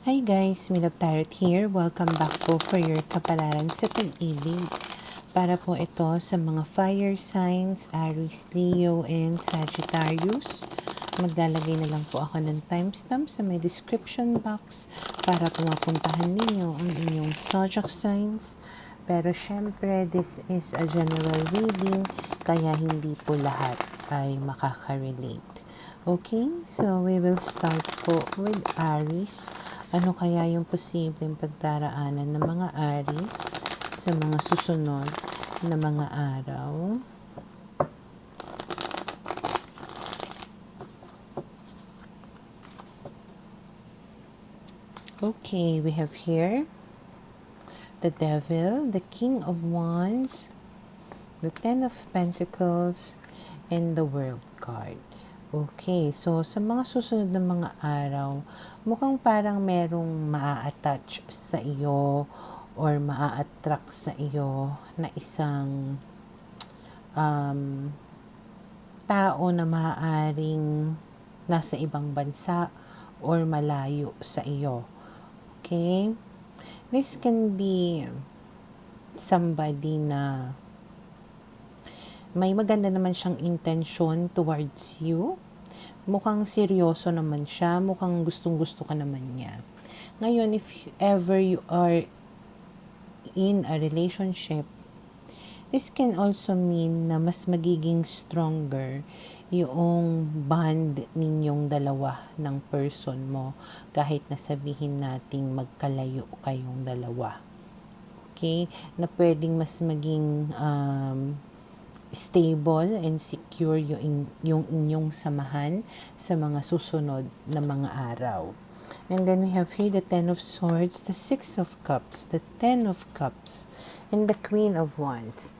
Hi guys, Milab Tarot here. Welcome back po for your kapalaran sa pag-ibig. Para po ito sa mga fire signs, Aries, Leo, and Sagittarius. Maglalagay na lang po ako ng timestamp sa may description box para po mapuntahan ninyo ang inyong zodiac signs. Pero syempre, this is a general reading, kaya hindi po lahat ay makaka-relate. Okay, so we will start po with Aries. Ano kaya yung posibleng pagdaraanan ng mga Aries sa mga susunod na mga araw? Okay, we have here the Devil, the King of Wands, the Ten of Pentacles, and the World card. Okay, so sa mga susunod na mga araw, mukhang parang merong maa-attach sa iyo or maa-attract sa iyo na isang tao na maaaring nasa ibang bansa or malayo sa iyo. Okay? This can be somebody na may maganda naman siyang intention towards you. Mukhang seryoso naman siya. Mukhang gustong-gusto ka naman niya. Ngayon, if ever you are in a relationship, this can also mean na mas magiging stronger yung bond ninyong dalawa ng person mo kahit na sabihin nating magkalayo kayong dalawa. Okay? Na pwedeng mas maging stable and secure yung inyong samahan sa mga susunod na mga araw. And then we have here the Ten of Swords, the Six of Cups, the Ten of Cups, and the Queen of Wands.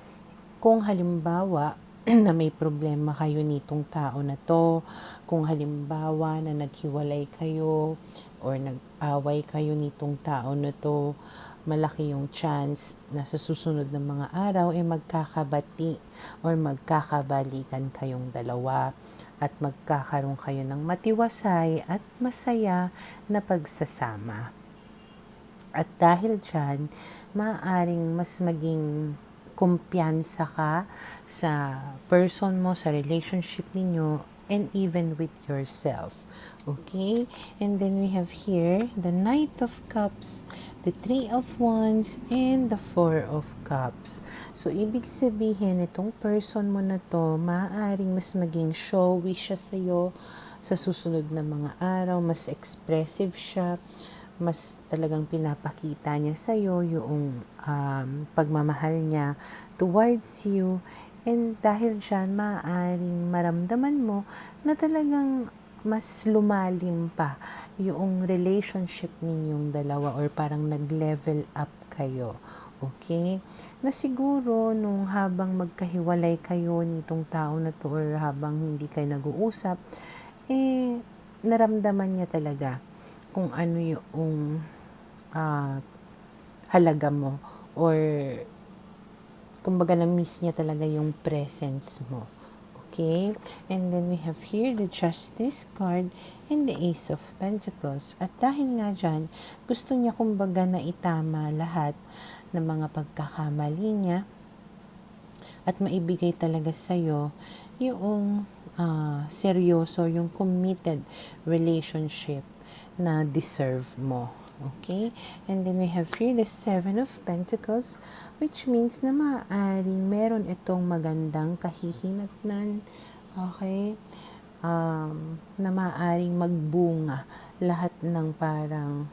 Kung halimbawa na may problema kayo nitong tao na to, kung halimbawa na naghiwalay kayo or nag-away kayo nitong tao na to, malaki yung chance na sa susunod ng mga araw ay magkakabati or magkakabalikan kayong dalawa at magkakaroon kayo ng matiwasay at masaya na pagsasama. At dahil dyan, maaaring mas maging kumpiyansa ka sa person mo, sa relationship ninyo, and even with yourself. Okay? And then we have here the Knight of Cups, the Three of Wands, and the Four of Cups. So, ibig sabihin, itong person mo na to, maaaring mas maging showy siya sa'yo sa susunod na mga araw, mas expressive siya, mas talagang pinapakita niya sa'yo yung pagmamahal niya towards you. And dahil dyan, maaaring maramdaman mo na talagang mas lumalim pa yung relationship ninyong dalawa or parang nag-level up kayo. Okay? Na siguro nung habang magkahiwalay kayo nitong tao na to or habang hindi kayo nag-uusap, naramdaman niya talaga kung ano yung halaga mo or kumbaga na-miss niya talaga yung presence mo. Okay? And then we have here the Justice card and the Ace of Pentacles. At dahil nga dyan, gusto niya kumbaga na itama lahat ng mga pagkakamali niya at maibigay talaga sa'yo yung seryoso, yung committed relationship na deserve mo. Okay? And then we have here the Seven of Pentacles, which means na maaaring meron itong magandang kahihinatnan. Okay? Na maaaring magbunga lahat ng parang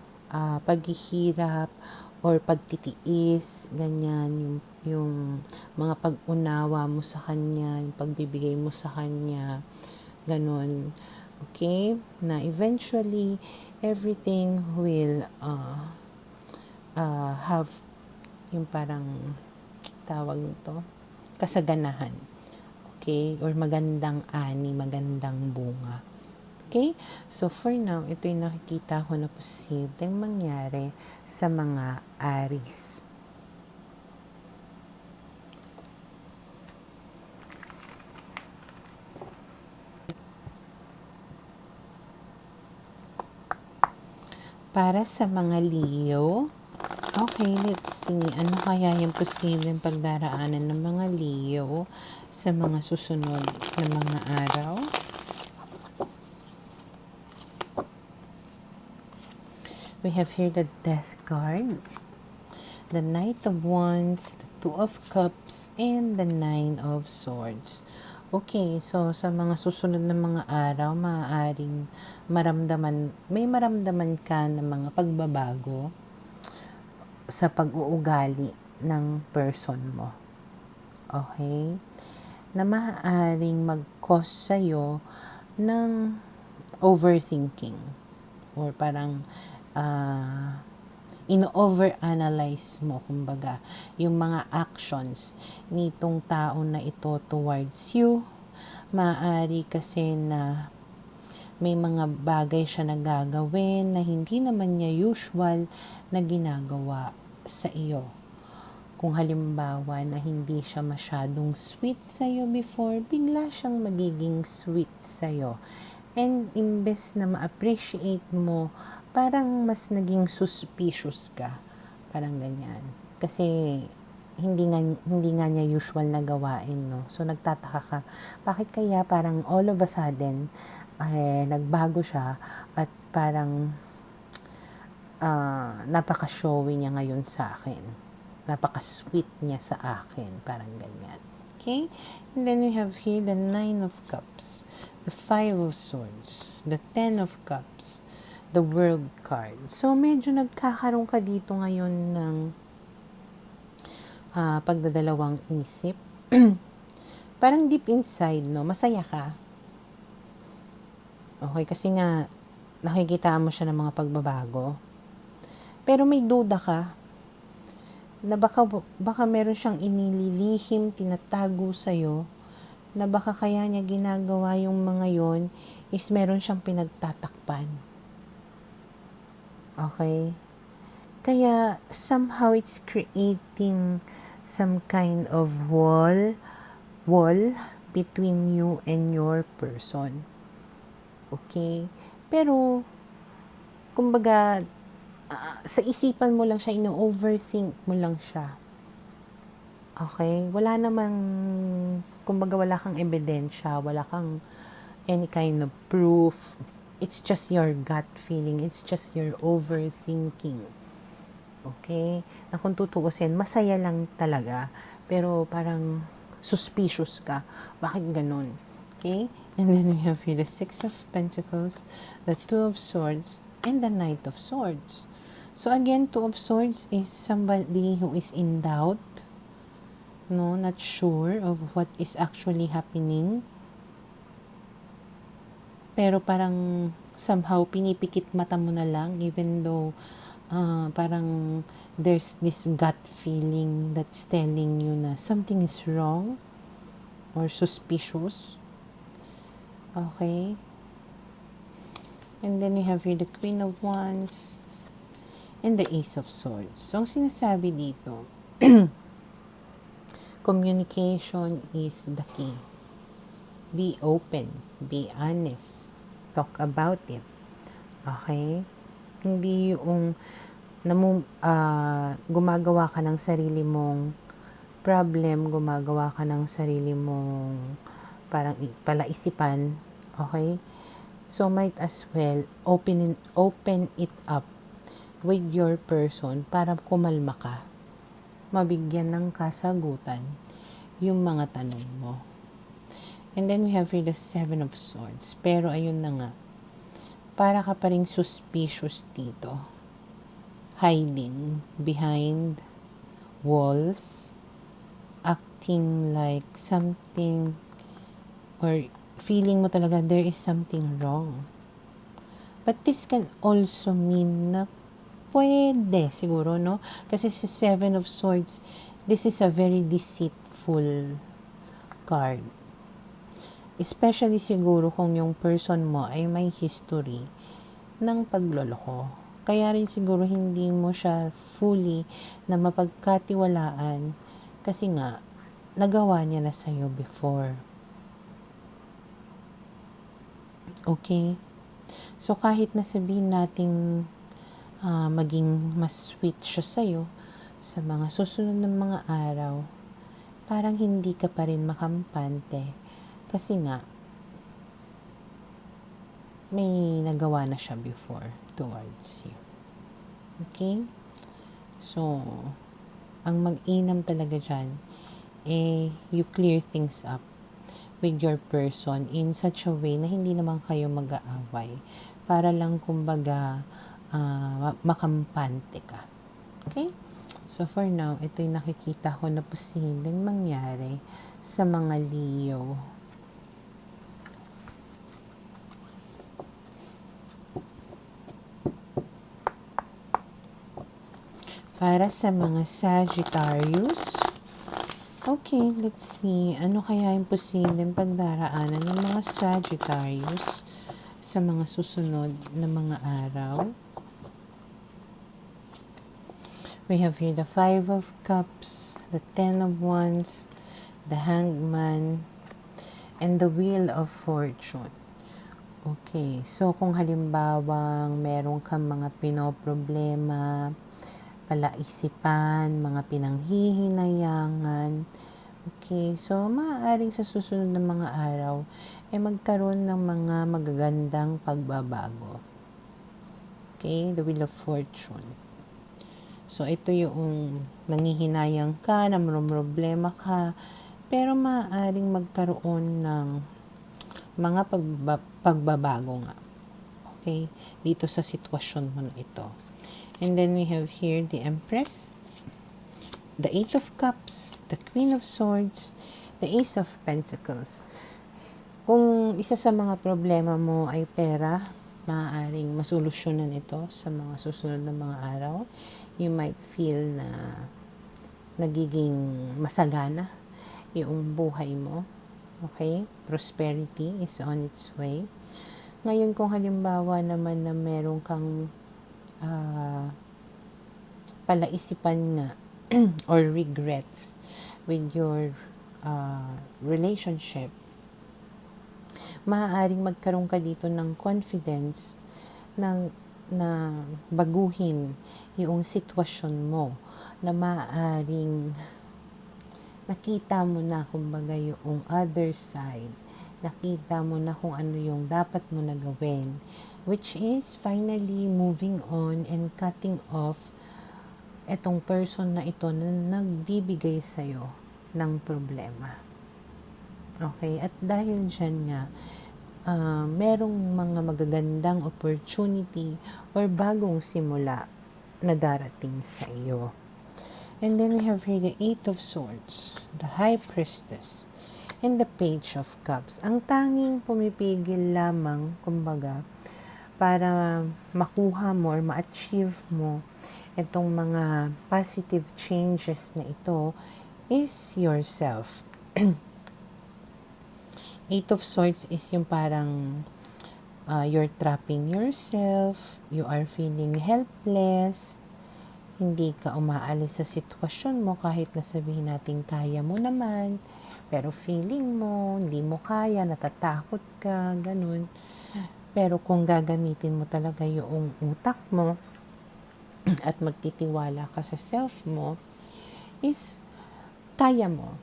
paghihirap or pagtitiis, ganyan, yung mga pag-unawa mo sa kanya, yung pagbibigay mo sa kanya, ganun. Okay? Na eventually, everything will have yung parang tawag nito, kasaganahan. Okay? Or magandang ani, magandang bunga. Okay? So, for now, ito yung nakikita ko na posibleng mangyari sa mga Aries. Para sa mga Leo, okay, let's see. Ano kaya yung posibleng pagdaraanan ng mga Leo sa mga susunod na mga araw? We have here the Death card, the Knight of Wands, the Two of Cups, and the Nine of Swords. Okay, so sa mga susunod na mga araw, maaaring may maramdaman ka ng mga pagbabago sa pag-uugali ng person mo. Okay? Na maaaring mag-cause sa'yo ng overthinking or parang in-overanalyze mo, kumbaga, yung mga actions nitong tao na ito towards you. Maaari kasi na may mga bagay siya na gagawin na hindi naman niya usual na ginagawa sa iyo. Kung halimbawa na hindi siya masyadong sweet sa'yo before, bigla siyang magiging sweet sa'yo. And imbes na ma-appreciate mo, parang mas naging suspicious ka. Parang ganyan. Kasi hindi nga niya usual na gawain, no? So nagtataka ka, bakit kaya parang all of a sudden nagbago siya at parang napaka-showy niya ngayon sa akin. Napaka-sweet niya sa akin, parang ganyan. Okay? And then we have here the Nine of Cups, the Five of Swords, the Ten of Cups, the World card. So, medyo nagkakaroon ka dito ngayon ng pagdadalawang isip. Parang deep inside, no? Masaya ka. Okay, kasi nga, nakikita mo siya ng mga pagbabago. Pero may duda ka na baka meron siyang inililihim, tinatago sa'yo, na baka kaya niya ginagawa yung mga yon is meron siyang pinagtatakpan. Okay? Kaya somehow it's creating some kind of wall between you and your person. Okay? Pero, kumbaga, sa isipan mo lang siya, ino-overthink mo lang siya. Okay? Wala namang, kumbaga wala kang ebidensya, wala kang any kind of proof. It's just your gut feeling. It's just your overthinking. Okay? Na kung tutuusin, masaya lang talaga. Pero parang suspicious ka. Bakit ganun? Okay? And then we have here the Six of Pentacles, the Two of Swords, and the Knight of Swords. So again, Two of Swords is somebody who is in doubt, no, not sure of what is actually happening. Pero parang somehow pinipikit mata mo na lang even though parang there's this gut feeling that's telling you na something is wrong or suspicious. Okay? And then you have here the Queen of Wands and the Ace of Swords. So, ang sinasabi dito, communication is the key. Be open. Be honest. Talk about it. Okay? Hindi yung gumagawa ka ng sarili mong problem, gumagawa ka ng sarili mong parang palaisipan. Okay? So, might as well open it up with your person para kumalma ka. Mabigyan ng kasagutan yung mga tanong mo. And then we have here the Seven of Swords. Pero ayun na nga, para ka pa rin suspicious dito. Hiding behind walls, acting like something, or feeling mo talaga there is something wrong. But this can also mean na pwede siguro, no? Kasi sa Seven of Swords, this is a very deceitful card. Especially siguro kung yung person mo ay may history ng pagloloko. Kaya rin siguro hindi mo siya fully na mapagkatiwalaan kasi nga nagawa niya na sa'yo before. Okay? So kahit na sabihin nating maging mas sweet siya sa'yo sa mga susunod ng mga araw, parang hindi ka pa rin makampante kasi nga may nagawa na siya before towards you. Okay? So, ang mag-inam talaga dyan, you clear things up with your person in such a way na hindi naman kayo mag-aaway. Para lang, kumbaga, makampante ka. Okay? So, for now, ito yung nakikita ko na posibleng mangyari sa mga Leo. Para sa mga Sagittarius, okay, let's see. Ano kaya yung posibleng pagdaraanan ng mga Sagittarius sa mga susunod na mga araw? We have here the Five of Cups, the Ten of Wands, the Hanged Man, and the Wheel of Fortune. Okay, so kung halimbawang meron kang mga pinoproblema, palaisipan, mga pinanghihinayangan. Okay, so maaaring sa susunod na mga araw ay magkaroon ng mga magagandang pagbabago. Okay, the Wheel of Fortune. So ito yung nangihinayang ka, namroblema ka, pero maaaring magkaroon ng mga pagbabago nga. Okay, dito sa sitwasyon mo na ito. And then we have here the Empress, the Eight of Cups, the Queen of Swords, the Ace of Pentacles. Kung isa sa mga problema mo ay pera, maaaring masolusyonan ito sa mga susunod na mga araw. You might feel na nagiging masagana yung buhay mo. Okay? Prosperity is on its way. Ngayon, kung halimbawa naman na meron kang palaisipan nga or regrets with your relationship, maaaring magkaroon ka dito ng confidence na baguhin yung sitwasyon mo, na maaaring nakita mo na kumbaga yung other side, nakita mo na kung ano yung dapat mo na gawin, which is finally moving on and cutting off etong person na ito na nagbibigay sa'yo ng problema. Okay? At dahil dyan nga, merong mga magagandang opportunity or bagong simula na darating sa iyo. And then we have here the Eight of Swords, the High Priestess, and the Page of Cups. Ang tanging pumipigil lamang, kumbaga, para makuha mo or ma-achieve mo itong mga positive changes na ito is yourself. Eight of Swords is yung parang you're trapping yourself, you are feeling helpless, hindi ka umaalis sa sitwasyon mo kahit na sabihin natin kaya mo naman, pero feeling mo, hindi mo kaya, natatakot ka, ganun. Pero kung gagamitin mo talaga yung utak mo at magtitiwala ka sa self mo, is kaya mo,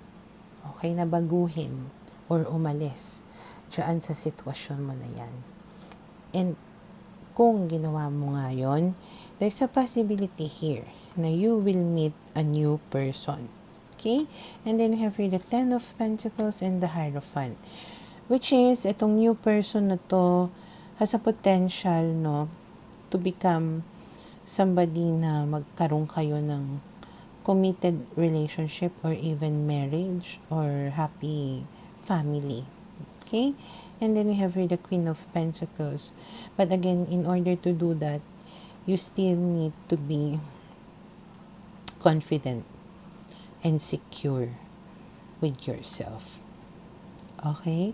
okay, na baguhin or umalis dyan sa sitwasyon mo na yan. And kung ginawa mo nga yun, there's a possibility here na you will meet a new person. Okay? And then we have here the Ten of Pentacles and the Hierophant, which is itong new person na to has a potential, no, to become somebody na magkaroon kayo ng committed relationship or even marriage or happy family. Okay? And then we have here the Queen of Pentacles. But again, in order to do that, you still need to be confident and secure with yourself. Okay?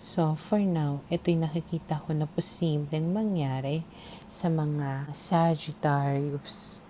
So, for now, ito yung nakikita ko na posibleng mangyari sa mga Sagittarius.